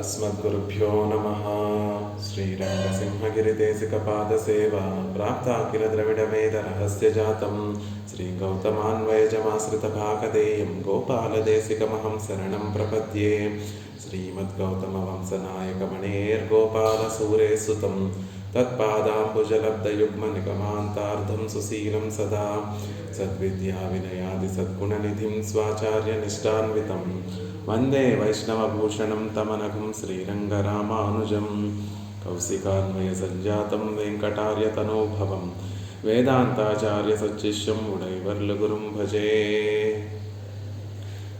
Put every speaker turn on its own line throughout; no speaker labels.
अस्मद्गुरुभ्यो नमः। श्रीरङ्गसिंहगिरिदेशिकपादसेवा प्राप्ताखिलद्रविडवेदरहस्यजातं श्रीगौतमान्वयजमाश्रितभागधेयं गोपालदेशिकमहं शरणं प्रपद्ये। श्रीमद्गौतमवंशनायकमणेर्गोपालसूरेसुतं तत्पादाम्बुजलब्धयुग्मनिगमान्तार्धं सुशीलं सदा सद्विद्याविनयादिसद्गुणनिधिं स्वाचार्यनिष्ठान्वितं वन्दे वैष्णवभूषणं तमनघं श्रीरङ्गरामानुजं कौशिकान्वयसञ्जातं वेङ्कटार्यतनोभवं वेदान्ताचार्यसच्शिष्यं उडैवर्लुगुरुं भजे।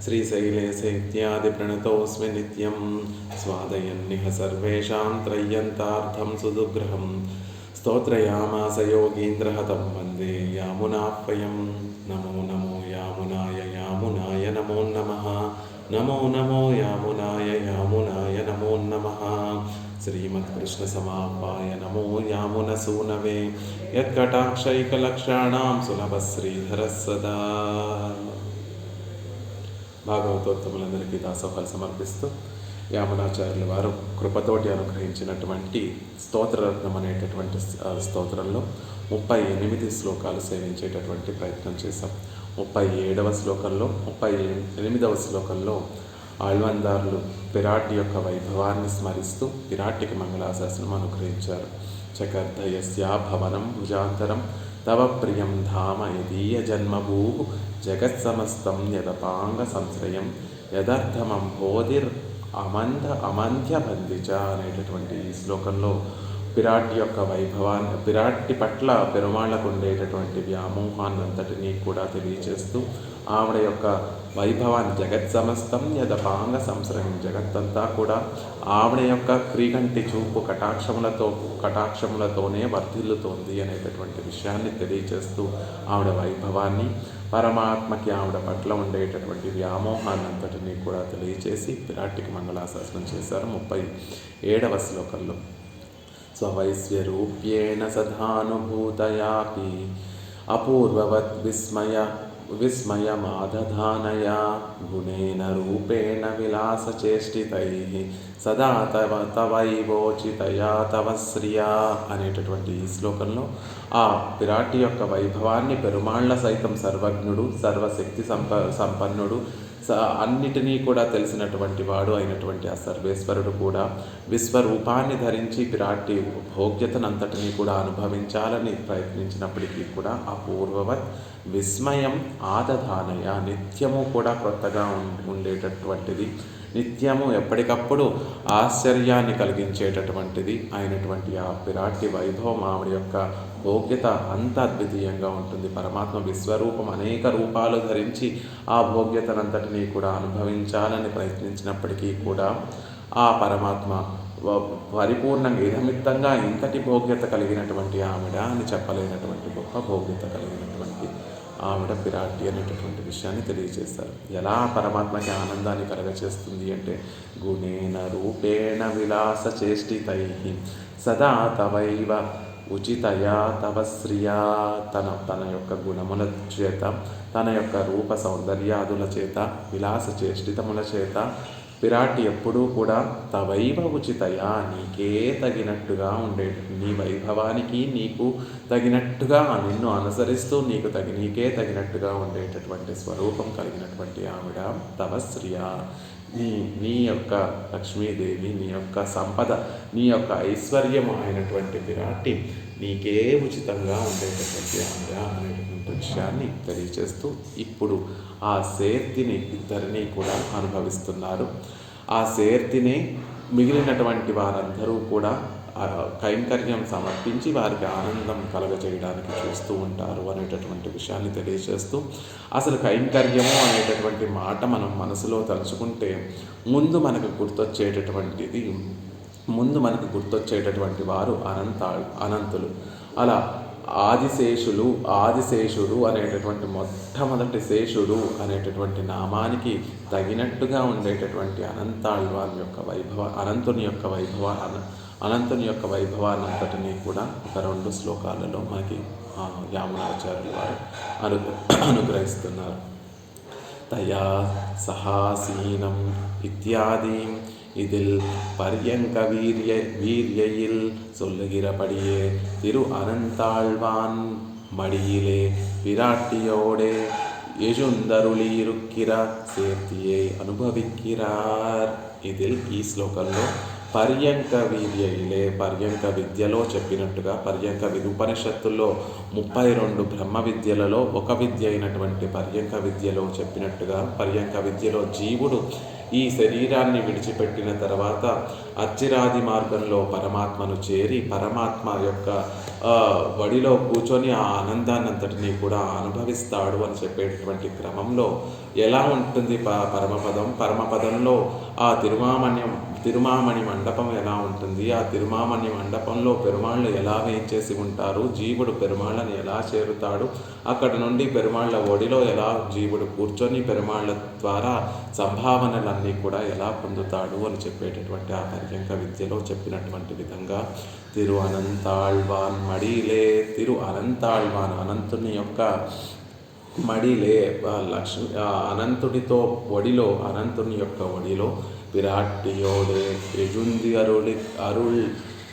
श्रीशैलेशैत्यादिप्रणतोऽस्मि नित्यं स्वादयन्निह सर्वेषां त्रय्यन्तार्थं सुदुग्रहं स्तोत्रयामास योगीन्द्रहतं वन्दे यामुनाह्वयं। नमो नमो यामुनाय यामुनाय नमो नमः। नमो नमो यामुनाय यामुनाय नमो नमः। श्रीमत्कृष्णसमापाय नमो यामुनसूनवे यत्कटाक्षैकलक्षाणां सुलभश्रीधरः सदा। భాగవతోత్తములందరికీ దాసోహాలు సమర్పిస్తూ యామునాచార్యుల వారు కృపతోటి అనుగ్రహించినటువంటి స్తోత్రరత్నం అనేటటువంటి స్తోత్రంలో 38 శ్లోకాలు సేవించేటటువంటి ప్రయత్నం చేశాం. 37వ శ్లోకంలో 38వ శ్లోకంలో ఆళ్వాన్దారులు పిరాటి యొక్క వైభవాన్ని స్మరిస్తూ పిరాటికి మంగళాశాసనం అనుగ్రహించారు. చకర్ధయస్యా భవనం భుజాంతరం తవ ప్రియం ధామ యదీయ జన్మభూ జగత్సమస్తం యదపాంగ సంశ్రయం యదర్థమం బోధిర్ అమంధ్యబంధిచ అనేటటువంటి ఈ శ్లోకంలో పిరాటి యొక్క వైభవాన్ని, పిరాటి పట్ల పెరుమాళ్లకు ఉండేటటువంటి వ్యామోహాన్నంతటినీ కూడా తెలియచేస్తూ ఆవిడ యొక్క వైభవాన్ని జగత్ సమస్తం యదపాంగ సంశ్రయం, జగత్తంతా కూడా ఆవిడ యొక్క క్రీగంటి చూపు కటాక్షములతోనే వర్ధిల్లుతోంది అనేటటువంటి విషయాన్ని తెలియచేస్తూ ఆవిడ వైభవాన్ని, పరమాత్మకి ఆవిడ పట్ల ఉండేటటువంటి వ్యామోహాన్నంతటినీ కూడా తెలియచేసి పిరాటికి మంగళాశాసనం చేశారు. 37వ శ్లోకంలో స్వవైశ్యరూప్యేణ సదానుభూతయాపి అపూర్వవత్ విస్మయమాదధానయా గుణేన రూపేణ విలాసచేష్టితైః సదా తవైవోచితయా తవ శ్రియా అనేటటువంటి ఈ శ్లోకంలో ఆ పిరాటి యొక్క వైభవాన్ని పెరుమాళ్ల సైతం సర్వజ్ఞుడు, సర్వశక్తి సంపన్నుడు, అన్నిటినీ కూడా తెలిసినటువంటి వాడు అయినటువంటి ఆ సర్వేశ్వరుడు కూడా విశ్వరూపాన్ని ధరించి పిరాటి భోగ్యతనంతటినీ కూడా అనుభవించాలని ప్రయత్నించినప్పటికీ కూడా అపూర్వవత్ విస్మయం ఆదధానయ, నిత్యము కూడా కొత్తగా ఉండేటటువంటిది, నిత్యము ఎప్పటికప్పుడు ఆశ్చర్యాన్ని కలిగించేటటువంటిది అయినటువంటి ఆ పిరాటి వైభవం, ఆవిడ యొక్క భోగ్యత అంత అద్వితీయంగా ఉంటుంది. పరమాత్మ విశ్వరూపం అనేక రూపాలు ధరించి ఆ భోగ్యతనంతటినీ కూడా అనుభవించాలని ప్రయత్నించినప్పటికీ కూడా ఆ పరమాత్మ పరిపూర్ణంగా ఇదమిత్తంగా ఇంతటి భోగ్యత కలిగినటువంటి ఆవిడ అని చెప్పలేనటువంటి గొప్ప భోగ్యత కలిగినటువంటి ఆవిడ పిరాటి అనేటటువంటి విషయాన్ని తెలియజేశారు. ఎలా పరమాత్మకి ఆనందాన్ని కలగచేస్తుంది అంటే గుణేన రూపేణ విలాస చేష్టితైః సదా తవైవ ఉచితయా తవ శ్రియా, తన యొక్క గుణముల చేత, తన యొక్క రూప సౌందర్యాదుల చేత, విలాస చేష్టితముల చేత పిరాటి ఎప్పుడూ కూడా తవైవ ఉచితయా, నీకే తగినట్టుగా నీ వైభవానికి నీకు తగినట్టుగా, నిన్ను అనుసరిస్తూ నీకే తగినట్టుగా ఉండేటటువంటి స్వరూపం కలిగినటువంటి ఆవిడ తవ శ్రియా, నీ యొక్క లక్ష్మీదేవి, నీ యొక్క సంపద, నీ యొక్క ఐశ్వర్యము అయినటువంటి పిరాటి నీకే ఉచితంగా ఉండేటటువంటి ఆవిడ అనేటటువంటి విషయాన్ని తెలియచేస్తూ ఇప్పుడు ఆ శేర్తిని ఇద్దరినీ కూడా అనుభవిస్తున్నారు. ఆ శేర్తిని మిగిలినటువంటి వారందరూ కూడా కైంకర్యం సమర్పించి వారికి ఆనందం కలగజేయడానికి చూస్తూ ఉంటారు అనేటటువంటి విషయాన్ని తెలియజేస్తూ, అసలు కైంకర్యము అనేటటువంటి మాట మనం మనసులో తలుచుకుంటే ముందు మనకు గుర్తొచ్చేటటువంటి వారు అనంతులు. అలా ఆదిశేషుడు అనేటటువంటి మొట్టమొదటి శేషుడు అనేటటువంటి నామానికి తగినట్టుగా ఉండేటటువంటి అనంతాళ్వాన్ యొక్క అనంతుని యొక్క వైభవాన్నంతటినీ కూడా ఒక 2 శ్లోకాలలో మనకి యామునాచార్యులు వారు అనుగ్రహిస్తున్నారు. తయా సహాసీనం ఇత్యాది இதில் பர்யங்க வீரியையில் சொல்லுகிறபடியே திரு அனந்தாழ்வான் மடியிலே பிராட்டியோடே యజుందరులీరుక్కిర సేర్తియే అనుభవిక్కిరార్. ఇదిల్ ఈ శ్లోకంలో పర్యంక వీర్యయిలే పర్యంక విద్యలో చెప్పినట్టుగా పర్యంక ఉపనిషత్తుల్లో 32 బ్రహ్మ విద్యలలో ఒక విద్య అయినటువంటి పర్యంక విద్యలో చెప్పినట్టుగా పర్యంక విద్యలో జీవుడు ఈ శరీరాన్ని విడిచిపెట్టిన తర్వాత అర్చిరాది మార్గంలో పరమాత్మను చేరి పరమాత్మ యొక్క వడిలో కూర్చొని ఆ ఆనందాన్నంతటినీ కూడా అనుభవిస్తాడు అని చెప్పేటటువంటి క్రమంలో ఎలా ఉంటుంది పరమపదంలో ఆ తిరుమామణి మండపం ఎలా ఉంటుంది, ఆ తిరుమామణి మండపంలో పెరుమాళ్ళు ఎలా వేయించేసి ఉంటారు, జీవుడు పెరుమాళ్ళని ఎలా చేరుతాడు, అక్కడ నుండి పెరుమాళ్ళ ఒడిలో ఎలా జీవుడు కూర్చొని పెరుమాళ్ళ ద్వారా సంభావనలన్నీ కూడా ఎలా పొందుతాడు అని చెప్పేటటువంటి ఆ పర్యంక విద్యలో చెప్పినటువంటి విధంగా తిరు అనంతాళ్వాన్ మడిలే తిరు అనంతాళ్వాన్ అనంతుని యొక్క మడిలే అనంతుడితో ఒడిలో అనంతుని యొక్క ఒడిలో பிராட்டியோடு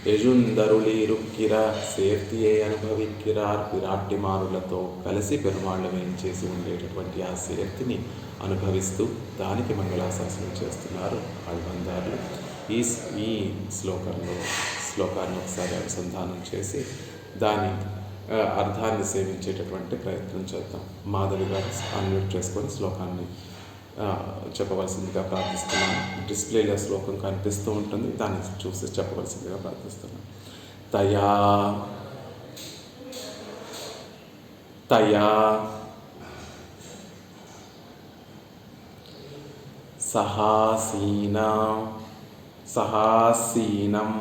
యజుందరులీరుక్కిర సేర్తియే అనుభవిక్కిరార్. పిరాట్టిమారులతో కలిసి పెరుమాళ్ళు వేయించేసి ఉండేటటువంటి ఆ సేర్తిని అనుభవిస్తూ దానికి మంగళాశాసనం చేస్తున్నారు ఆళ్వార్లు. ఈ శ్లోకాన్ని ఒకసారి అనుసంధానం చేసి దాని అర్థాన్ని సేవించేటటువంటి ప్రయత్నం చేద్దాం. మాధవి గారు అన్మ్యూట్ చేసుకొని శ్లోకాన్ని చెప్పవలసిందిగా ప్రార్థిస్తున్నాను. డిస్ప్లేలో శ్లోకం కనిపిస్తూ ఉంటుంది, దాన్ని చూసి చెప్పవలసిందిగా ప్రార్థిస్తున్నాను. తయా సహాసీనం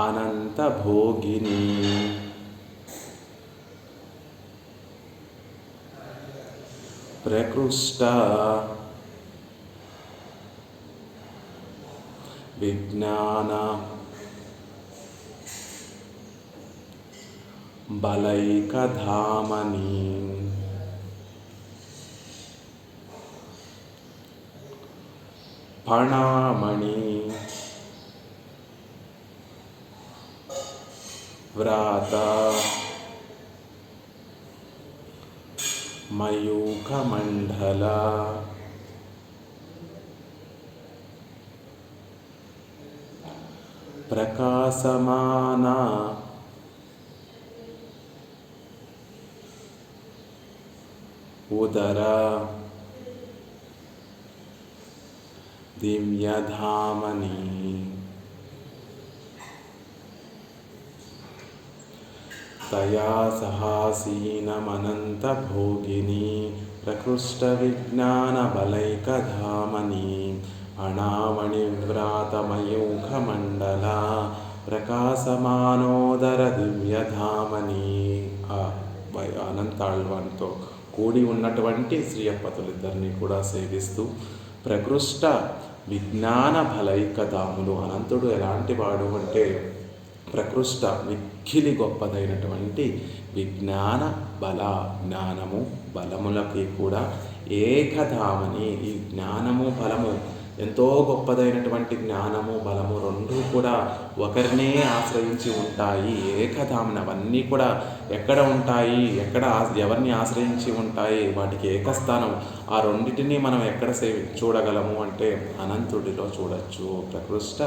అనంతభోగిని ప్రకృష్ట విజ్ఞాన బలైకధామని ఫణామణి వ్రాత మయూఖమండల ప్రకాశమాన ఉదర దివ్యధామని తయా సహాసీనమనంతభోగిని ప్రకృష్టవిజ్ఞానబలైకధామని అణామణివ్రాతమయూఖమండల ప్రకాశమానోదర దివ్యధామని. అనంతాళ్వాన్తో కూడి ఉన్నటువంటి శ్రీయప్పతులిద్దరినీ కూడా సేవిస్తూ ప్రకృష్ట విజ్ఞాన బలైకధాములు. అనంతుడు ఎలాంటి వాడు అంటే ప్రకృష్ట మిక్కిలి గొప్పదైనటువంటి విజ్ఞాన జ్ఞానము బలములకి కూడా ఏకధామని. ఈ జ్ఞానము బలము ఎంతో గొప్పదైనటువంటి జ్ఞానము బలము రెండూ కూడా ఒకరినే ఆశ్రయించి ఉంటాయి. ఏకధామని అవన్నీ కూడా ఎక్కడ ఉంటాయి, ఎవరిని ఆశ్రయించి ఉంటాయి, వాటికి ఏకస్థానం. ఆ రెండింటినీ మనం ఎక్కడ చూడగలము అంటే అనంతుడిలో చూడొచ్చు. ప్రకృష్ట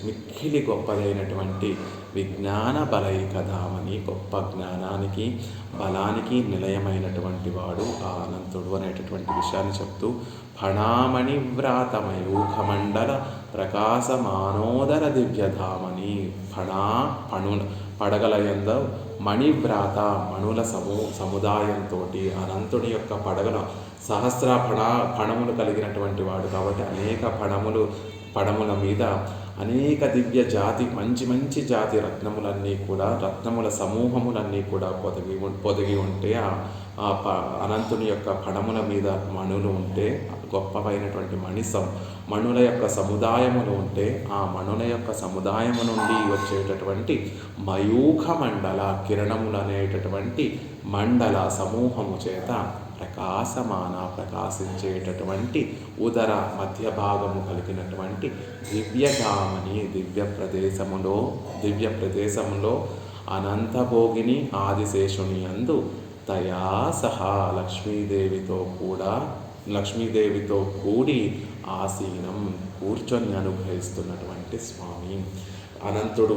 మిక్కిలి గొప్పదైనటువంటి విజ్ఞాన బలైకధామని, గొప్ప జ్ఞానానికి బలానికి నిలయమైనటువంటి వాడు ఆ అనంతుడు అనేటటువంటి విషయాన్ని చెప్తూ ఫణామణి వ్రాతమయూఖమండల ప్రకాశమానోదర దివ్యధామని. పడగలయంద మణివ్రాత మణుల సముదాయంతో అనంతుడి యొక్క పడగల సహస్ర ఫణములు కలిగినటువంటి వాడు కాబట్టి అనేక పడముల మీద అనేక దివ్య జాతి మంచి జాతి రత్నముల సమూహములన్నీ కూడా పొదిగి ఉంటే ఆ అనంతుని యొక్క పడముల మీద మణులు ఉంటే గొప్పవైనటువంటి మణుల యొక్క సముదాయములు ఉంటే ఆ మణుల యొక్క సముదాయము నుండి వచ్చేటటువంటి మయూఖ మండల కిరణములు అనేటటువంటి మండల సమూహము చేత ప్రకాశించేటటువంటి ఉదర మధ్య భాగము కలిగినటువంటి దివ్యగామని దివ్య ప్రదేశములో అనంతభోగిని ఆదిశేషుని యందు తయా సహా లక్ష్మీదేవితో కూడి ఆసీనం కూర్చొని అనుగ్రహిస్తున్నటువంటి స్వామి. అనంతుడు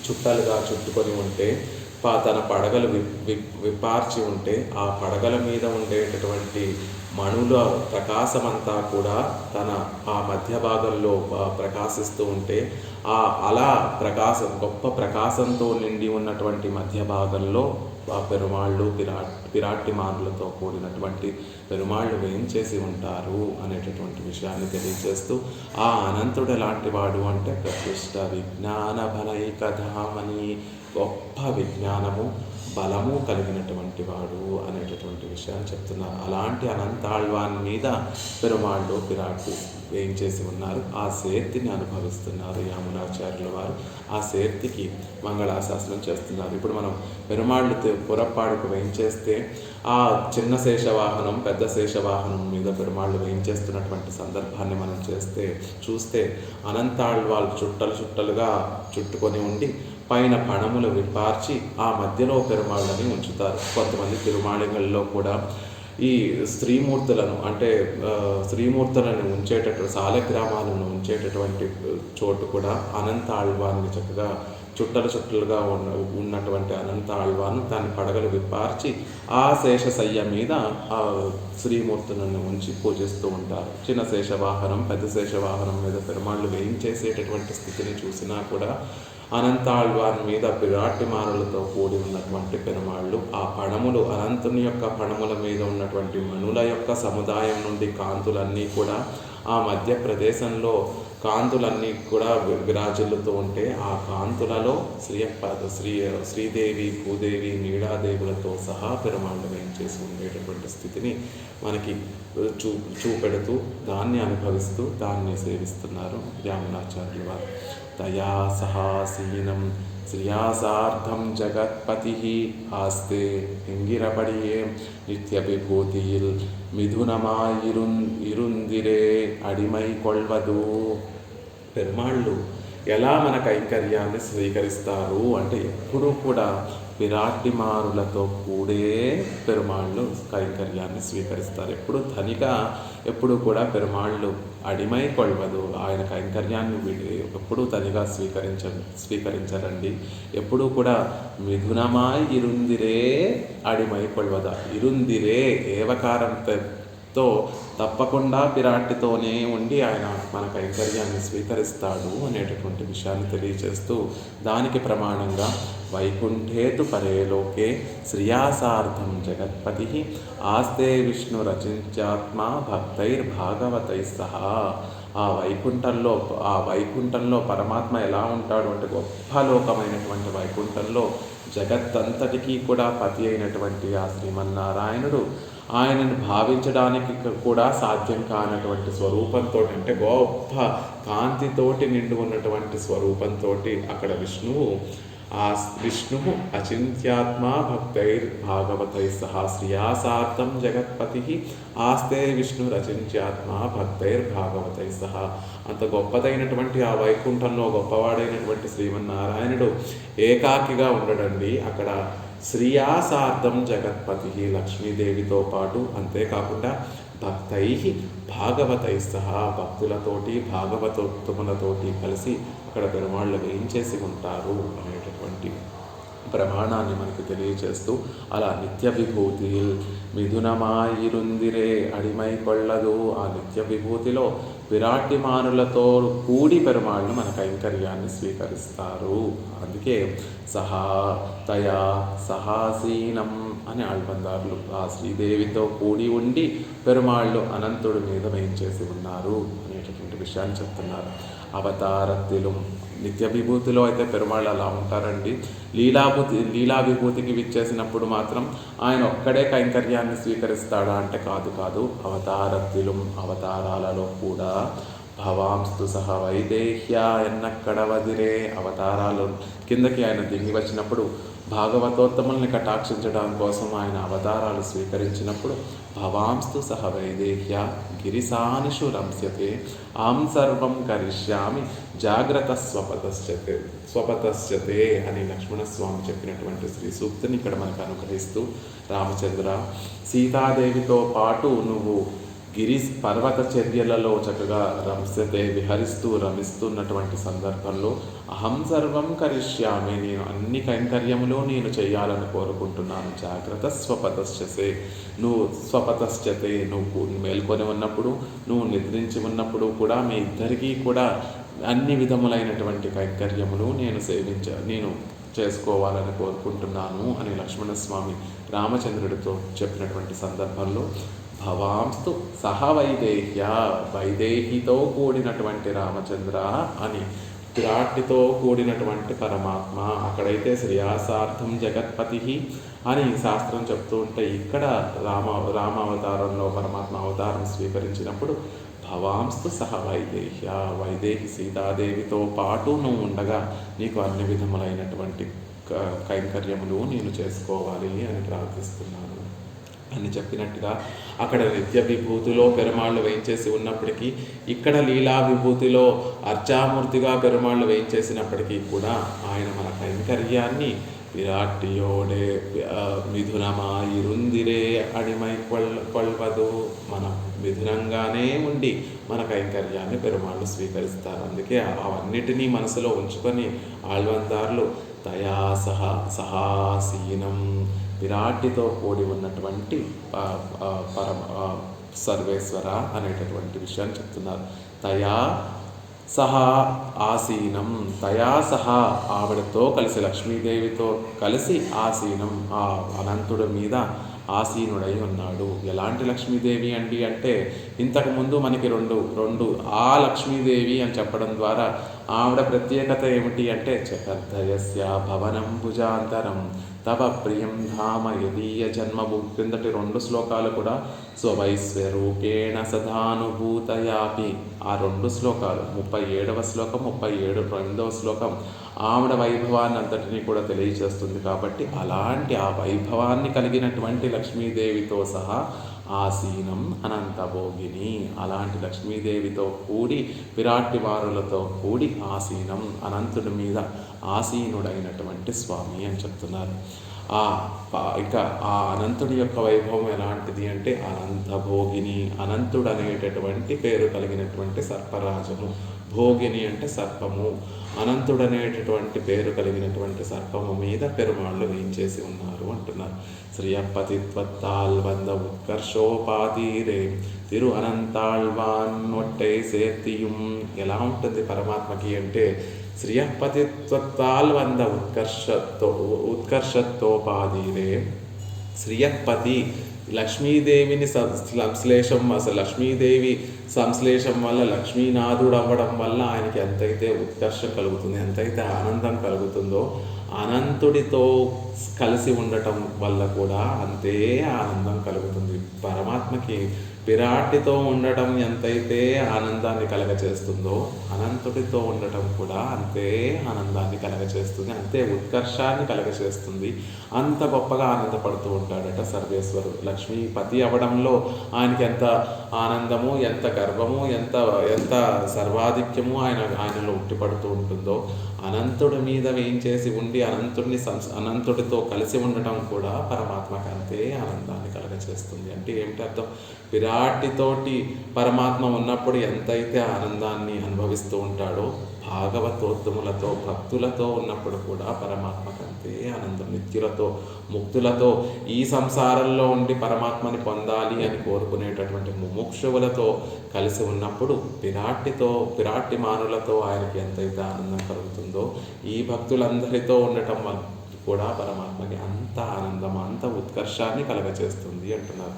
చుట్టలుగా చుట్టుకొని ఉంటే తన పడగలు విప్పార్చి ఉంటే ఆ పడగల మీద ఉండేటటువంటి మణుల ప్రకాశమంతా కూడా ఆ మధ్య భాగంలో ప్రకాశిస్తూ ఉంటే అలా గొప్ప ప్రకాశంతో నిండి ఉన్నటువంటి మధ్య భాగంలో ఆ పెరుమాళ్ళు పిరాట్టిమానులతో కూడినటువంటి పెరుమాళ్ళు వేయించేసి ఉంటారు అనేటటువంటి విషయాన్ని తెలియజేస్తూ ఆ అనంతుడు ఎలాంటి వాడు అంటే ప్రతిష్ట విజ్ఞాన బలైకధామని, గొప్ప విజ్ఞానము బలము కలిగినటువంటి వాడు అనేటటువంటి విషయాన్ని చెప్తున్నారు. అలాంటి అనంతాళ్వాన్ మీద పెరుమాళ్ళు పిరాట్టి వేయించేసి ఉన్నారు. ఆ శేర్తిని అనుభవిస్తున్నారు యామునాచార్యుల వారు. ఆ శేర్తికి మంగళాశాసనం చేస్తున్నారు. ఇప్పుడు మనం పెరుమాళ్ళు పురప్పాడుకు వేయించేస్తే ఆ చిన్న శేషవాహనం పెద్ద శేషవాహనం మీద పెరుమాళ్ళు వేయించేస్తున్నటువంటి సందర్భాన్ని మనం చూస్తే అనంతాళ్వాళ్ళు చుట్టలుగా చుట్టుకొని ఉండి పైన పణములు విప్పార్చి ఆ మధ్యలో పెరుమాళ్ళని ఉంచుతారు. కొంతమంది తిరుమాళిగల్లో కూడా ఈ స్త్రీమూర్తులను ఉంచేటటువంటి సాలగ్రామాలను ఉంచేటటువంటి చోటు కూడా అనంత ఆళ్వాన్ని చక్కగా చుట్టలుగా ఉన్నటువంటి అనంత ఆళ్వాను దాని పడగలు విప్పార్చి ఆ శేషశయ్య మీద ఆ శ్రీమూర్తులను ఉంచి పూజిస్తూ ఉంటారు. చిన్న శేషవాహనం పెద్ద శేషవాహనం మీద పెరుమాళ్ళు వేయించేసేటటువంటి స్థితిని చూసినా కూడా అనంతాళ్వాన్ మీద పిరాట్టిమానులతో కూడి ఉన్నటువంటి పెరుమాళ్ళు ఆ పణములు అనంతుని యొక్క పణముల మీద ఉన్నటువంటి మణుల యొక్క సముదాయం నుండి కాంతులన్నీ కూడా ఆ మధ్య ప్రదేశంలో కాంతులన్నీ కూడా విరాజిల్లుతూ ఉంటే ఆ కాంతులలో శ్రీదేవి భూదేవి నీడాదేవులతో సహా పెరుమాళ్ళు వేయించేసి ఉండేటటువంటి స్థితిని మనకి చూపెడుతూ దాన్ని అనుభవిస్తూ దాన్ని సేవిస్తున్నారు యామునాచార్యుల వారు. తయా సహాసీనం శ్రియాసార్థం జగత్పతి ఆస్తే ఇంగిరపడియే నిత్య విభూతిயில் మిథునమాయిరుందిరే అడిమై కొల్వదు. పెరుమాళ్ళు ఎలా మన కైంకర్యాన్ని స్వీకరిస్తారు అంటే ఎప్పుడూ కూడా పిరాట్టిమారులతో కూడే పెరుమాళ్ళు కైంకర్యాన్ని స్వీకరిస్తారు. ఎప్పుడు ఎప్పుడు కూడా పెరుమాళ్ళు అడిమై కొల్వదు. ఆయన కైంకర్యాన్ని ఎప్పుడూ తనిగా స్వీకరించరండి. ఎప్పుడూ కూడా మిథునమాయ్ ఇరుందిరే అడిమై కొల్వద. ఇరుందిరే ఏవకారంతో తప్పకుండా పిరాట్టితోనే ఉండి ఆయన మన కైంకర్యాన్ని స్వీకరిస్తాడు అనేటటువంటి విషయాన్ని తెలియజేస్తూ దానికి ప్రమాణంగా వైకుంఠేతు పరేలోకే శ్రియాసార్థం జగత్పతి ఆస్తే విష్ణు రచించాత్మా భక్తైర్భాగవతై సహా. ఆ వైకుంఠంలో పరమాత్మ ఎలా ఉంటాడు అంటే గొప్ప లోకమైనటువంటి వైకుంఠంలో జగత్తంతటికీ కూడా పతి అయినటువంటి ఆ శ్రీమన్నారాయణుడు ఆయనను భావించడానికి కూడా సాధ్యం కానటువంటి స్వరూపంతో అంటే గొప్ప కాంతితోటి నిండు ఉన్నటువంటి స్వరూపంతో అక్కడ విష్ణువు అచింత్యాత్మా భక్తైర్భాగవతై సహా శ్రియాసార్థం జగత్పతి ఆస్తే విష్ణు రచింత్యాత్మా భక్తైర్భాగవతై సహా. అంత గొప్పదైనటువంటి ఆ వైకుంఠంలో గొప్పవాడైనటువంటి శ్రీమన్నారాయణుడు ఏకాకిగా ఉండడండి. అక్కడ శ్రియాసార్థం జగత్పతి లక్ష్మీదేవితో పాటు అంతేకాకుండా భక్తై భాగవతై సహా భక్తులతోటి భాగవతోత్తములతోటి కలిసి అక్కడ పెరుమాళ్ళు వేయించేసి ఉంటారు అనేటటువంటి ప్రమాణాన్ని మనకి తెలియచేస్తూ అలా నిత్య విభూతి మిథునమాయిరుందిరే అడిమై కొల్లదు. ఆ నిత్య విభూతిలో విరాట్టిమానులతో కూడి పెరుమాళ్ళు మన కైంకర్యాన్ని స్వీకరిస్తారు. అందుకే తయా సహాసీనం అని ఆళ్వందారులు ఆ శ్రీదేవితో కూడి ఉండి పెరుమాళ్ళు అనంతుడి మీద వేయించేసి ఉన్నారు అనేటటువంటి విషయాన్ని చెప్తున్నారు. అవతారత్తిలు నిత్య విభూతిలో అయితే పెరుమాళ్ళు అలా ఉంటారండి. లీలా విభూతికి విచ్చేసినప్పుడు మాత్రం ఆయన ఒక్కడే కైంకర్యాన్ని స్వీకరిస్తాడా అంటే కాదు. అవతారత్తిలు అవతారాలలో కూడా భవాంస్తు సహ వైదేహ్య ఎన్నక్కడ వదిరే అవతారాలు కిందకి ఆయన దిగి వచ్చినప్పుడు భాగవతోత్తముల్ని కటాక్షించడం కోసం ఆయన అవతారాలు స్వీకరించినప్పుడు భవాంస్తు సహ వైదేహ్య గిరిసానిషు రంస్యతే ఆం సర్వం కరిష్యామి జాగ్రత్త స్వపతశ్చతే అని లక్ష్మణస్వామి చెప్పినటువంటి శ్రీ సూక్తిని ఇక్కడ మనకు అనుగ్రహిస్తూ, రామచంద్ర, సీతాదేవితో పాటు నువ్వు గిరి పర్వత చర్యలలో చక్కగా రమిస్తున్నటువంటి సందర్భంలో అహం సర్వం కరిష్యామి, నేను అన్ని కైంకర్యములు నేను చేయాలని కోరుకుంటున్నాను. జాగ్రత్త స్వపతశ్చతే, నువ్వు మేల్కొని ఉన్నప్పుడు, నువ్వు నిద్రించి ఉన్నప్పుడు కూడా మీ ఇద్దరికీ కూడా అన్ని విధములైనటువంటి కైంకర్యములు నేను చేసుకోవాలని కోరుకుంటున్నాను అని లక్ష్మణస్వామి రామచంద్రుడితో చెప్పినటువంటి సందర్భంలో భవాంస్తు సహ వైదేహ్య, వైదేహితో కూడినటువంటి రామచంద్ర అని, విరాట్టితో కూడినటువంటి పరమాత్మ. అక్కడైతే శ్రేయాసార్థం జగత్పతి అని శాస్త్రం చెప్తూ ఉంటే, ఇక్కడ రామ అవతారంలో పరమాత్మ అవతారం స్వీకరించినప్పుడు భవాంస్తు సహ వైదేహ్య, వైదేహి సీతాదేవితో పాటు నువ్వు ఉండగా నీకు అన్ని విధములైనటువంటి కైంకర్యములు నేను చేసుకోవాలి అని ప్రార్థిస్తున్నాను అని చెప్పినట్టుగా, అక్కడ నిత్య విభూతిలో పెరుమాళ్ళు వేయించేసి ఉన్నప్పటికీ, ఇక్కడ లీలా విభూతిలో అర్చామూర్తిగా పెరుమాళ్ళు వేయించేసినప్పటికీ కూడా ఆయన మన కైంకర్యాన్ని విరాట్టియోడే మిథునమాయిరుందిరే అడిమై కొల్వదు, మన మిథునంగానే ఉండి మన కైంకర్యాన్ని పెరుమాళ్ళు స్వీకరిస్తారు. అందుకే అవన్నిటినీ మనసులో ఉంచుకొని ఆళ్వందార్లు తయా సహాసీనం, విరాట్టితో కూడి ఉన్నటువంటి సర్వేశ్వర అనేటటువంటి విషయాన్ని చెప్తున్నారు. తయా సహా ఆసీనం, తయా సహా ఆవిడతో కలిసి, లక్ష్మీదేవితో కలిసి ఆసీనం, ఆ అనంతుడి మీద ఆసీనుడై ఉన్నాడు. ఎలాంటి లక్ష్మీదేవి అండి అంటే, ఇంతకుముందు మనకి రెండు ఆ లక్ష్మీదేవి అని చెప్పడం ద్వారా ఆవిడ ప్రత్యేకత ఏమిటి అంటే, చకర్ధయస్య భవనం భుజాంతరం తవ ప్రియం ధామ యదీయ జన్మభూ, క్రిందటి 2 శ్లోకాలు కూడా స్వవైశ్వరూపేణ సదానుభూతయాపి, ఆ 2 శ్లోకాలు 37వ శ్లోకం 32వ శ్లోకం ఆవిడ వైభవాన్ని అంతటినీ కూడా తెలియచేస్తుంది. కాబట్టి అలాంటి ఆ వైభవాన్ని కలిగినటువంటి లక్ష్మీదేవితో సహా ఆసీనం అనంతభోగిని, అలాంటి లక్ష్మీదేవితో కూడి విరాట్టి వారులతో కూడి ఆసీనం, అనంతుడి మీద ఆసీనుడైనటువంటి స్వామి అని చెప్తున్నారు. ఇక ఆ అనంతుడి యొక్క వైభవం ఎలాంటిది అంటే, అనంతభోగిని, అనంతుడు అనేటటువంటి పేరు కలిగినటువంటి సర్పరాజము, భోగిని అంటే సర్పము, అనంతుడనేటటువంటి పేరు కలిగినటువంటి సర్పము మీద పెరుమాళ్ళు వేయించేసి ఉన్నారు అంటున్నారు. శ్రీయప్పతిత్వత్తాల్ వంద ఉత్కర్షోపాధీరే తిరు అనంతాళ్వాన్ ఒట్టై సేర్తియుం. ఎలా ఉంటుంది పరమాత్మకి అంటే, శ్రియపతిత్వత్తాల్ వంద ఉత్కర్షత్తోపాధీరే, శ్రియపతి లక్ష్మీదేవిని సంశ్లేషం, అసలు లక్ష్మీదేవి సంశ్లేషం వల్ల లక్ష్మీనాథుడు అవ్వడం వల్ల ఆయనకి ఎంతైతే ఉత్కర్షం కలుగుతుంది, ఎంతైతే ఆనందం కలుగుతుందో, అనంతుడితో కలిసి ఉండటం వల్ల కూడా అంతే ఆనందం కలుగుతుంది. పరమాత్మకి విరాట్టితో ఉండటం ఎంతైతే ఆనందాన్ని కలగచేస్తుందో, అనంతుడితో ఉండటం కూడా అంతే ఆనందాన్ని కలగచేస్తుంది, అంతే ఉత్కర్షాన్ని కలగచేస్తుంది. అంత గొప్పగా ఆనందపడుతూ ఉంటాడట సర్వేశ్వరుడు. లక్ష్మీపతి అవ్వడంలో ఆయనకి ఎంత ఆనందము, ఎంత గర్వము, ఎంత సర్వాధిక్యము ఆయనలో ఉట్టిపడుతూ ఉంటుందో, అనంతుడి మీద వేయించేసి ఉండి అనంతుడితో కలిసి ఉండటం కూడా పరమాత్మకి అంతే ఆనందాన్ని కలగచేస్తుంది. అంటే ఏమిటి అర్థం? విరాట్టితోటి పరమాత్మ ఉన్నప్పుడు ఎంతైతే ఆనందాన్ని అనుభవిస్తూ ఉంటాడో, భాగవతోత్తములతో భక్తులతో ఉన్నప్పుడు కూడా పరమాత్మకి అంతే ఆనందం. నిత్యులతో ముక్తులతో ఈ సంసారంలో ఉండి పరమాత్మని పొందాలి అని కోరుకునేటటువంటి ముముక్షువులతో కలిసి ఉన్నప్పుడు విరాట్టి మానులతో ఆయనకి ఎంతైతే ఆనందం కలుగుతుందో, ఈ భక్తులందరితో ఉండటం వల్ల కూడా పరమాత్మకి అంత ఆనందం, అంత ఉత్కర్షాన్ని కలగచేస్తుంది అంటున్నారు.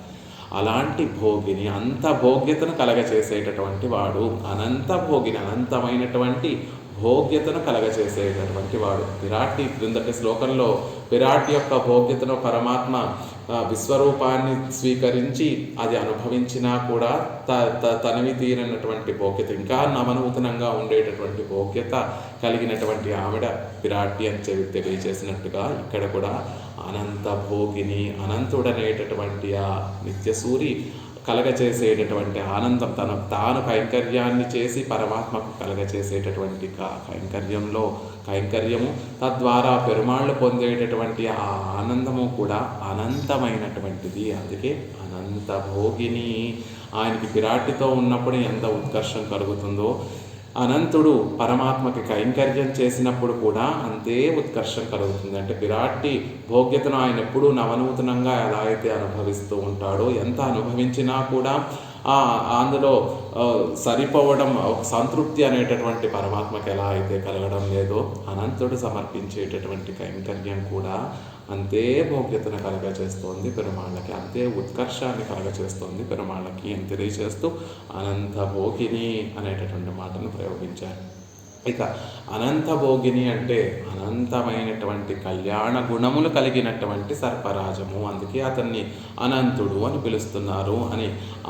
అలాంటి భోగిని, అంత భోగ్యతను కలగచేసేటటువంటి వాడు, అనంత భోగిని, అనంతమైనటువంటి భోగ్యతను కలగచేసేటటువంటి వాడు. విరాట్టి క్రిందటి శ్లోకంలో విరాట్ యొక్క భోగ్యతను పరమాత్మ విశ్వరూపాన్ని స్వీకరించి అది అనుభవించినా కూడా తనవి తీరినటువంటి భోగ్యత, ఇంకా నవనూతనంగా ఉండేటటువంటి భోగ్యత కలిగినటువంటి ఆవిడ పిరాటి అని తెలియజేసినట్టుగా ఇక్కడ కూడా అనంత భోగిని, అనంతుడనేటటువంటి ఆ నిత్యసూరి కలగచేసేటటువంటి ఆనందం, తాను కైంకర్యాన్ని చేసి పరమాత్మకు కలగచేసేటటువంటి కైంకర్యము, తద్వారా పెరుమాళ్ళు పొందేటటువంటి ఆ ఆనందము కూడా అనంతమైనటువంటిది. అందుకే అనంత భోగిని. ఆయనకి పిరాటితో ఉన్నప్పుడు ఎంత ఉత్కర్షం కలుగుతుందో, అనంతుడు పరమాత్మకి కైంకర్యం చేసినప్పుడు కూడా అంతే ఉత్కర్షం కలుగుతుంది. అంటే పిరాటి భోగ్యతను ఆయన ఎప్పుడూ నవనూతనంగా ఎలా అయితే అనుభవిస్తూ ఉంటాడో, ఎంత అనుభవించినా కూడా అందులో సరిపోవడం, సంతృప్తి అనేటటువంటి పరమాత్మకి ఎలా అయితే కలగడం లేదో, అనంతుడు సమర్పించేటటువంటి కైంకర్యం కూడా అంతే భోగ్యతను కలగచేస్తోంది పెరుమాళ్ళకి, అంతే ఉత్కర్షాన్ని కలగచేస్తోంది పెరుమాళ్ళకి అని తెలియచేస్తూ అనంత భోగిని అనేటటువంటి మాటను ప్రయోగించారు. ఇక అనంత భోగిని అంటే అనంతమైనటువంటి కళ్యాణ గుణములు కలిగినటువంటి సర్పరాజము, అందుకే అతన్ని అనంతుడు అని పిలుస్తున్నారు అని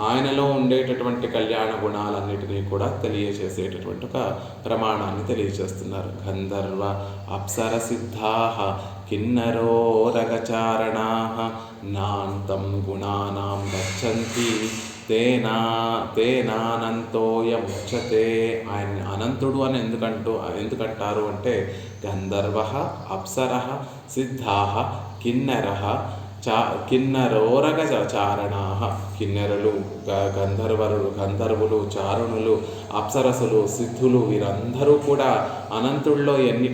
ఆయనలో ఉండేటటువంటి కళ్యాణ గుణాలన్నిటినీ కూడా తెలియచేసేటటువంటి ఒక ప్రమాణాన్ని తెలియచేస్తున్నారు. గంధర్వ అప్సర సిద్ధాః కిన్నరో రగచారణాః నాంతం గుణానాం గచ్చంతి తేనానంతోయముచ్యతే. ఆయన అనంతుడు అని ఎందుకంటారు అంటే గంధర్వ అప్సర సిద్ధాః కిన్నరః కిన్నరోరగచారణాః, కిన్నెరలు, గంధర్వులు, చారుణులు, అప్సరసులు, సిద్ధులు వీరందరూ కూడా అనంతుల్లో ఎన్ని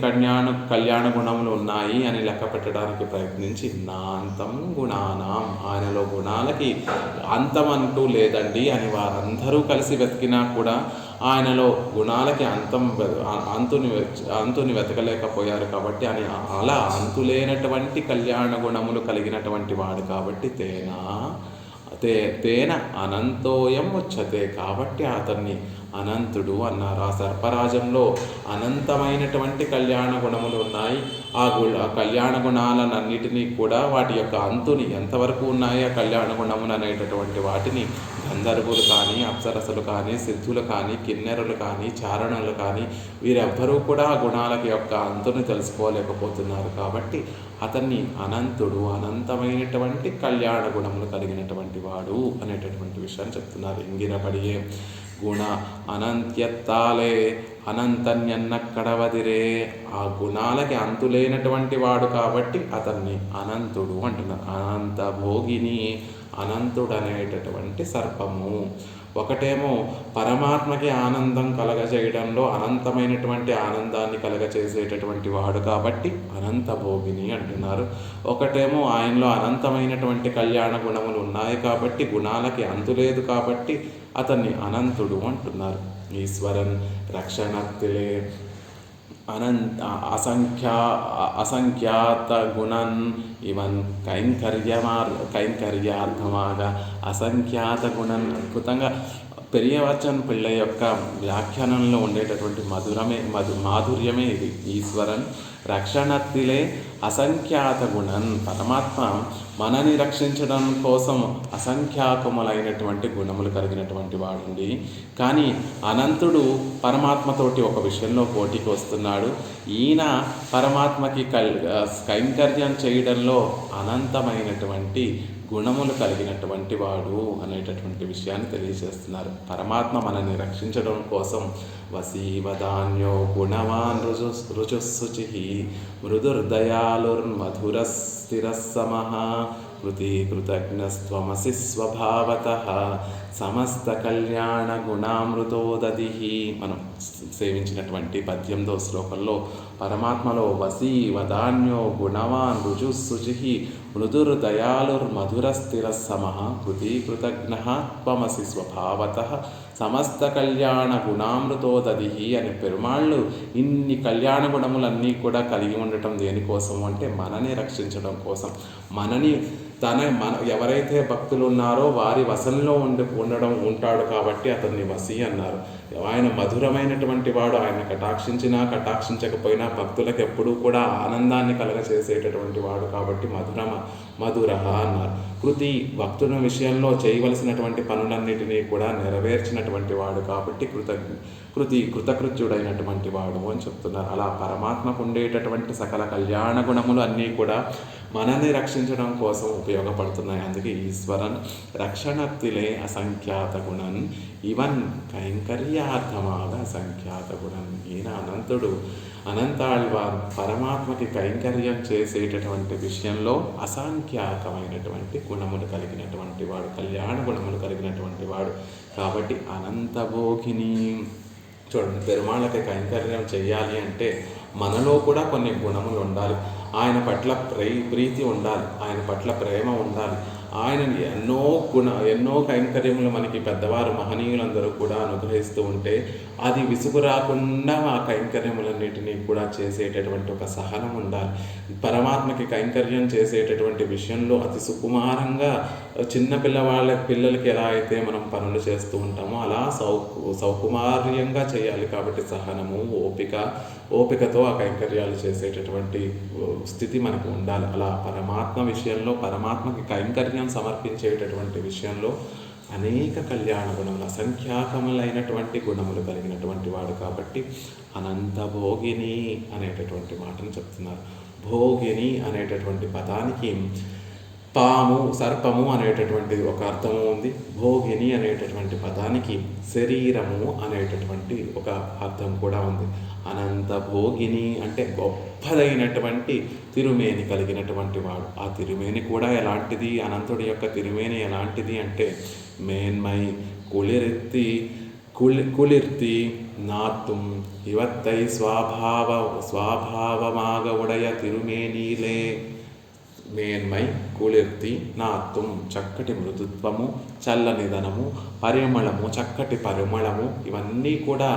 కళ్యాణ గుణములు ఉన్నాయి అని లెక్క పెట్టడానికి ప్రయత్నించి నాంతం గుణానాం, ఆయనలో గుణాలకి అంతమంటూ లేదండి అని వారందరూ కలిసి వెతికినా కూడా ఆయనలో గుణాలకి అంతుని వెతకలేకపోయారు. కాబట్టి అని అలా అంతులేనటువంటి కళ్యాణ గుణములు కలిగినటువంటి వాడు కాబట్టి తేన అనంతోయం ఉచ్యతే, కాబట్టి అతన్ని అనంతుడు అన్నారు. ఆ సర్పరాజంలో అనంతమైనటువంటి కళ్యాణ గుణములు ఉన్నాయి. ఆ కళ్యాణ గుణాలన్నిటినీ కూడా వాటి యొక్క అంతుని ఎంతవరకు ఉన్నాయి ఆ కళ్యాణ గుణములు అనేటటువంటి వాటిని గంధర్వులు కానీ, అప్సరసలు కానీ, సిద్ధులు కానీ, కిన్నెరులు కానీ, చారణులు కానీ వీరెవ్వరూ కూడా ఆ గుణాలకి యొక్క అంతుని తెలుసుకోలేకపోతున్నారు. కాబట్టి అతన్ని అనంతుడు, అనంతమైనటువంటి కళ్యాణ గుణములు కలిగినటువంటి వాడు అనేటటువంటి విషయాన్ని చెప్తున్నారు. ఇంగిరపడియే గుణ అనంత్యత్తాలే అనంతన్యన్న కడవదిరే, ఆ గుణాలకి అంతులేనటువంటి వాడు కాబట్టి అతన్ని అనంతుడు అంటున్నారు. అనంత భోగిని, అనంతుడనేటటువంటి సర్పము. ఒకటేమో పరమాత్మకి ఆనందం కలగజేయడంలో అనంతమైనటువంటి ఆనందాన్ని కలగచేసేటటువంటి వాడు కాబట్టి అనంత భోగిని అంటున్నారు. ఒకటేమో ఆయనలో అనంతమైనటువంటి కళ్యాణ గుణములు ఉన్నాయి కాబట్టి, గుణాలకి అంతులేదు కాబట్టి అతన్ని అనంతుడు అంటున్నారు. ఈశ్వరన్ రక్షణత్తిలే అసంఖ్యాత గుణన్ ఇవన్ కైంకర్యార్థమాగా అసంఖ్యాత గుణన్. అద్భుతంగా పెరియవచన్ పిళ్ళ యొక్క వ్యాఖ్యానంలో ఉండేటటువంటి మాధుర్యమే ఇది. ఈశ్వరన్ రక్షణత్తిలే అసంఖ్యాత గుణన్, పరమాత్మ మనని రక్షించడం కోసం అసంఖ్యాకములైనటువంటి గుణములు కలిగినటువంటి వాడుండి, కానీ అనంతుడు పరమాత్మతోటి ఒక విషయంలో పోటీకి వస్తున్నాడు. ఈయన పరమాత్మకి కైంకర్యం చేయడంలో అనంతమైనటువంటి గుణములు కలిగినటువంటి వాడు అనేటటువంటి విషయాన్ని తెలియజేస్తున్నారు. పరమాత్మ మనల్ని రక్షించడం కోసం వసీవదాన్యో గుణవాన్ రుజుశుచి మృదుర్దయాలుర్మధురస్థిరస్సమః కృతజ్ఞస్త్వమసి స్వభావతః సమస్త కళ్యాణ గుణామృతోదధిః. మనం సేవించినటువంటి 18వ శ్లోకంలో పరమాత్మలో వసీ వదాన్యో గుణవాన్ రుజుశుచి మృదుర్దయాలుర్మధురస్థిరస్సమః కృతజ్ఞః త్వమసి స్వభావతః సమస్త కళ్యాణ గుణామృతోదధిః అని పెరుమాళ్ళు ఇన్ని కళ్యాణ గుణములన్నీ కూడా కలిగి ఉండటం దేనికోసం అంటే మనని రక్షించడం కోసం, మనని ఎవరైతే భక్తులు ఉన్నారో వారి వశంలో ఉంటాడు కాబట్టి అతన్ని వసి అన్నారు. ఆయన మధురమైనటువంటి వాడు. ఆయన కటాక్షించినా కటాక్షించకపోయినా భక్తులకు ఎప్పుడూ కూడా ఆనందాన్ని కలగచేసేటటువంటి వాడు కాబట్టి మధుర అన్నారు. భక్తుల విషయంలో చేయవలసినటువంటి పనులన్నిటినీ కూడా నెరవేర్చినటువంటి వాడు కాబట్టి కృతకృత్యుడైనటువంటి వాడు అని చెప్తున్నారు. అలా పరమాత్మకు ఉండేటటువంటి సకల కళ్యాణ గుణములు అన్నీ కూడా మనల్ని రక్షించడం కోసం ఉపయోగపడుతున్నాయి. అందుకే ఈశ్వరన్ రక్షణత్తిలే అసంఖ్యాత గుణన్ ఇవన్ కైంకర్యార్థమాగ అసంఖ్యాత గుణన్. ఈయన అనంతాళ్వార్ పరమాత్మకి కైంకర్యం చేసేటటువంటి విషయంలో అసంఖ్యాకమైనటువంటి గుణములు కలిగినటువంటి వాడు, కళ్యాణ గుణములు కలిగినటువంటి వాడు కాబట్టి అనంతభోగిని. చూడండి, పెరుమాళ్ళకి కైంకర్యం చేయాలి అంటే మనలో కూడా కొన్ని గుణములు ఉండాలి. ఆయన పట్ల ప్రీతి ఉండాలి, ఆయన పట్ల ప్రేమ ఉండాలి. ఆయన ఎన్నో కైంకర్యములు మనకి పెద్దవారు మహనీయులందరూ కూడా అనుగ్రహిస్తూ ఉంటే అది విసుగు రాకుండా ఆ కైంకర్యములన్నిటినీ కూడా చేసేటటువంటి ఒక సహనం ఉండాలి. పరమాత్మకి కైంకర్యం చేసేటటువంటి విషయంలో అతి సుకుమారంగా చిన్న పిల్లలకి ఎలా అయితే మనం పనులు చేస్తూ ఉంటామో అలా సౌకుమార్యంగా చేయాలి. కాబట్టి సహనము, ఓపికతో ఆ కైంకర్యాలు చేసేటటువంటి స్థితి మనకు ఉండాలి. అలా పరమాత్మ విషయంలో, పరమాత్మకి కైంకర్యం సమర్పించేటటువంటి విషయంలో అనేక కళ్యాణ గుణములు, అసంఖ్యాకములైనటువంటి గుణములు కలిగినటువంటి వాడు కాబట్టి అనంత భోగిని అనేటటువంటి మాటను చెప్తున్నారు. భోగిని అనేటటువంటి పదానికి పాము, సర్పము అనేటటువంటి ఒక అర్థము ఉంది. భోగిని అనేటటువంటి పదానికి శరీరము అనేటటువంటి ఒక అర్థం కూడా ఉంది. అనంత భోగిని అంటే గొప్పదైనటువంటి తిరుమేని కలిగినటువంటి వాడు. ఆ తిరుమేని కూడా ఎలాంటిది? అనంతుడి యొక్క తిరుమేని ఎలాంటిది అంటే మేన్మై కుళిర్తి నాత్తుం ఇవత్తై స్వాభావమాగ ఉడయ తిరుమేనీలే. మేన్మై కుళిర్తి నాత్తుం చక్కటి మృదుత్వము, చల్లనిదనము, పరిమళము, చక్కటి పరిమళము ఇవన్నీ కూడా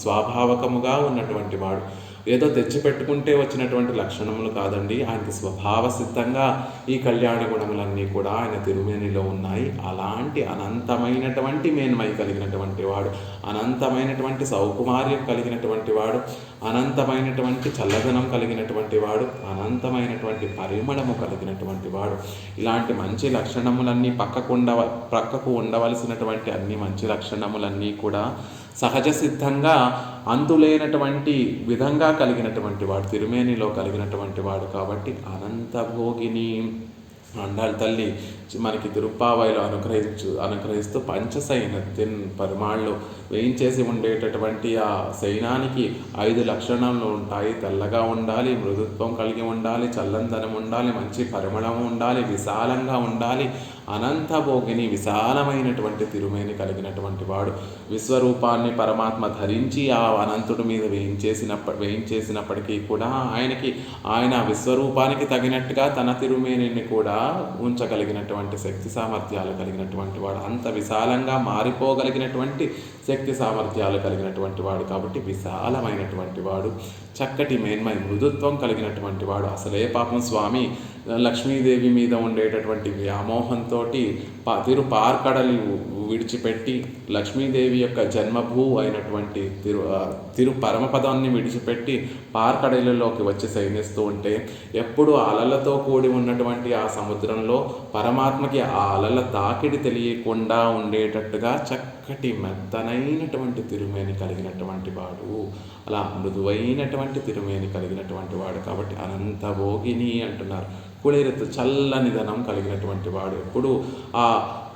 స్వాభావకముగా ఉన్నటువంటి వాడు. ఏదో తెచ్చిపెట్టుకుంటే వచ్చినటువంటి లక్షణములు కాదండి. ఆయనకి స్వభావ సిద్ధంగా ఈ కళ్యాణ గుణములన్నీ కూడా ఆయన తిరుమేనిలో ఉన్నాయి. అలాంటి అనంతమైనటువంటి మేన్మై కలిగినటువంటి వాడు, అనంతమైనటువంటి సౌకుమార్యం కలిగినటువంటి వాడు, అనంతమైనటువంటి చల్లదనం కలిగినటువంటి వాడు, అనంతమైనటువంటి పరిమళము కలిగినటువంటి వాడు. ఇలాంటి మంచి లక్షణములన్నీ ప్రక్కకు ఉండవలసినటువంటి అన్ని మంచి లక్షణములన్నీ కూడా సహజ సిద్ధంగా అంతులేనటువంటి విధంగా కలిగినటువంటి వాడు, తిరుమేనిలో కలిగినటువంటి వాడు కాబట్టి అనంతభోగిని. అండాళ్ళ తల్లి మనకి తిరుప్పావైలో అనుగ్రహిస్తూ పంచశయనత్తిన్ పరిమాళ్ళు వేయించేసి ఉండేటటువంటి ఆ శయనానికి 5 లక్షణాలు ఉంటాయి. తెల్లగా ఉండాలి, మృదుత్వం కలిగి ఉండాలి, చల్లందనం ఉండాలి, మంచి పరిమళము ఉండాలి, విశాలంగా ఉండాలి. అనంతభోగిని విశాలమైనటువంటి తిరుమేని కలిగినటువంటి వాడు. విశ్వరూపాన్ని పరమాత్మ ధరించి ఆ అనంతుడి మీద వేయించేసినప్పటికీ కూడా ఆయన విశ్వరూపానికి తగినట్టుగా తన తిరుమేనిని కూడా ఉంచగలిగినటువంటి శక్తి సామర్థ్యాలు కలిగినటువంటి వాడు. అంత విశాలంగా మారిపోగలిగినటువంటి శక్తి సామర్థ్యాలు కలిగినటువంటి వాడు కాబట్టి విశాలమైనటువంటి వాడు. చక్కటి మేన్మై మృదుత్వం కలిగినటువంటి వాడు. అసలే పాపం స్వామి లక్ష్మీదేవి మీద ఉండేటటువంటి వ్యామోహంతో పార్కడలి విడిచిపెట్టి లక్ష్మీదేవి యొక్క జన్మభూ అయినటువంటి తిరు పరమపదాన్ని విడిచిపెట్టి పార్కడలిలోకి వచ్చి శయనిస్తూ ఉంటే ఎప్పుడు అలలతో కూడి ఉన్నటువంటి ఆ సముద్రంలో పరమాత్మకి ఆ అలల తాకిడి తెలియకుండా ఉండేటట్టుగా చక్కటి మెత్తనైనటువంటి తిరుమేని కలిగినటువంటి వాడు. అలా మృదువైనటువంటి తిరుమేని కలిగినటువంటి వాడు కాబట్టి అనంతభోగిని అంటున్నారు. కుళిరతు చల్లనిదనం కలిగినటువంటి వాడు. ఎప్పుడు ఆ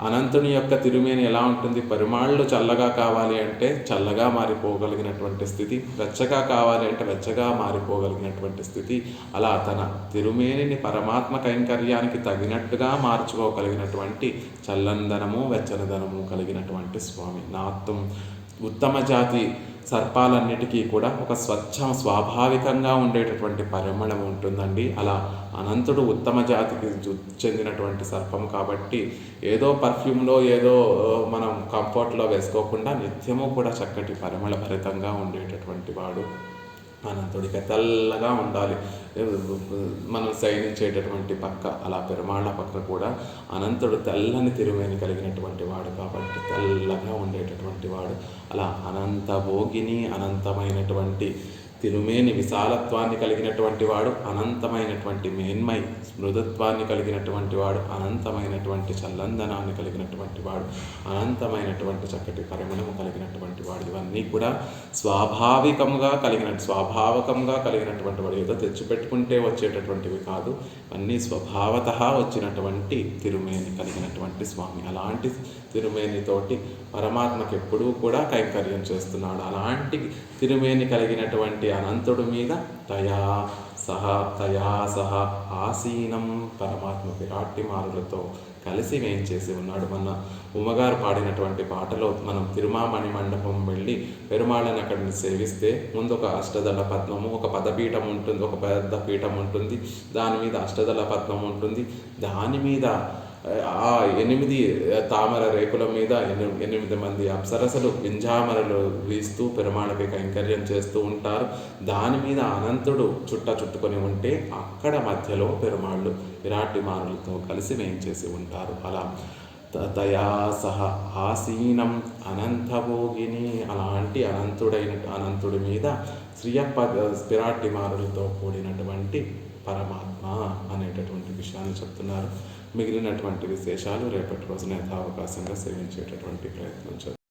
అనంతుని యొక్క తిరుమేని ఎలా ఉంటుంది? పరిమాళ్ళు చల్లగా కావాలి అంటే చల్లగా మారిపోగలిగినటువంటి స్థితి, వెచ్చగా కావాలి అంటే వెచ్చగా మారిపోగలిగినటువంటి స్థితి. అలా తన తిరుమేనిని పరమాత్మ కైంకర్యానికి తగినట్టుగా మార్చుకోగలిగినటువంటి చల్లందనము, వెచ్చనిదనము కలిగినటువంటి స్వామి. నాత్తం ఉత్తమ జాతి సర్పాలన్నిటికీ కూడా ఒక స్వాభావికంగా ఉండేటటువంటి పరిమళం ఉంటుందండి. అలా అనంతుడు ఉత్తమ జాతికి చెందినటువంటి సర్పం కాబట్టి ఏదో పర్ఫ్యూమ్లో ఏదో మనం కంఫర్ట్లో వేసుకోకుండా నిత్యము కూడా చక్కటి పరిమళ భరితంగా ఉండేటటువంటి వాడు. అనంతుడికి తెల్లగా ఉండాలి. మనం శయనించేటటువంటి పక్క అలా పెరుమాళ్ళ పక్క కూడా అనంతుడు తెల్లని తిరుమేని కలిగినటువంటి వాడు కాబట్టి తెల్లగా ఉండేటటువంటి వాడు. అలా అనంత భోగిని, అనంతమైనటువంటి తిరుమేని విశాలత్వాన్ని కలిగినటువంటి వాడు, అనంతమైనటువంటి మేన్మై మృదుత్వాన్ని కలిగినటువంటి వాడు, అనంతమైనటువంటి చల్లందనాన్ని కలిగినటువంటి వాడు, అనంతమైనటువంటి చక్కటి పరిమళము కలిగినటువంటి వాడు. ఇవన్నీ కూడా స్వాభావికంగా కలిగినటువంటి వాడు. ఏదో తెచ్చిపెట్టుకుంటే వచ్చేటటువంటివి కాదు, అన్నీ స్వభావత వచ్చినటువంటి తిరుమేని కలిగినటువంటి స్వామి. అలాంటి తిరుమేనితోటి పరమాత్మకి ఎప్పుడూ కూడా కైంకర్యం చేస్తున్నాడు. అలాంటి తిరుమేని కలిగినటువంటి అనంతుడి మీద తయా సహ ఆసీనం పరమాత్మ విరాట్టి మారులతో కలిసి వేయించేసి ఉన్నాడు. మన ఉమ్మగారు పాడినటువంటి పాటలో మనం తిరుమామణి మండపం వెళ్ళి పెరుమాళ్ళని అక్కడిని సేవిస్తే ముందు ఒక అష్టదళ పద్మము, ఒక పదపీఠం ఉంటుంది, ఒక పెద్ద పీఠం ఉంటుంది, దాని మీద అష్టదళ పద్మం ఉంటుంది. దాని మీద ఆ 8 తామర రేకుల మీద 8 మంది అప్సరసలు వింజామరలు వీస్తూ పెరుమాళకి కైంకర్యం చేస్తూ ఉంటారు. దాని మీద అనంతుడు చుట్టుకొని ఉంటే అక్కడ మధ్యలో పెరుమాళ్ళు విరాట్టి మారులతో కలిసి వేయించేసి ఉంటారు. అలా తయా సహ ఆసీనం అనంతభోగిని, అలాంటి అనంతుడి మీద విరాట్టి మారులతో కూడినటువంటి పరమాత్మ అనేటటువంటి విషయాన్ని చెప్తున్నారు. మిగిలినటువంటి విశేషాలు రేపటి రోజున యథావకాశంగా సేవించేటటువంటి ప్రయత్నం చేస్తారు.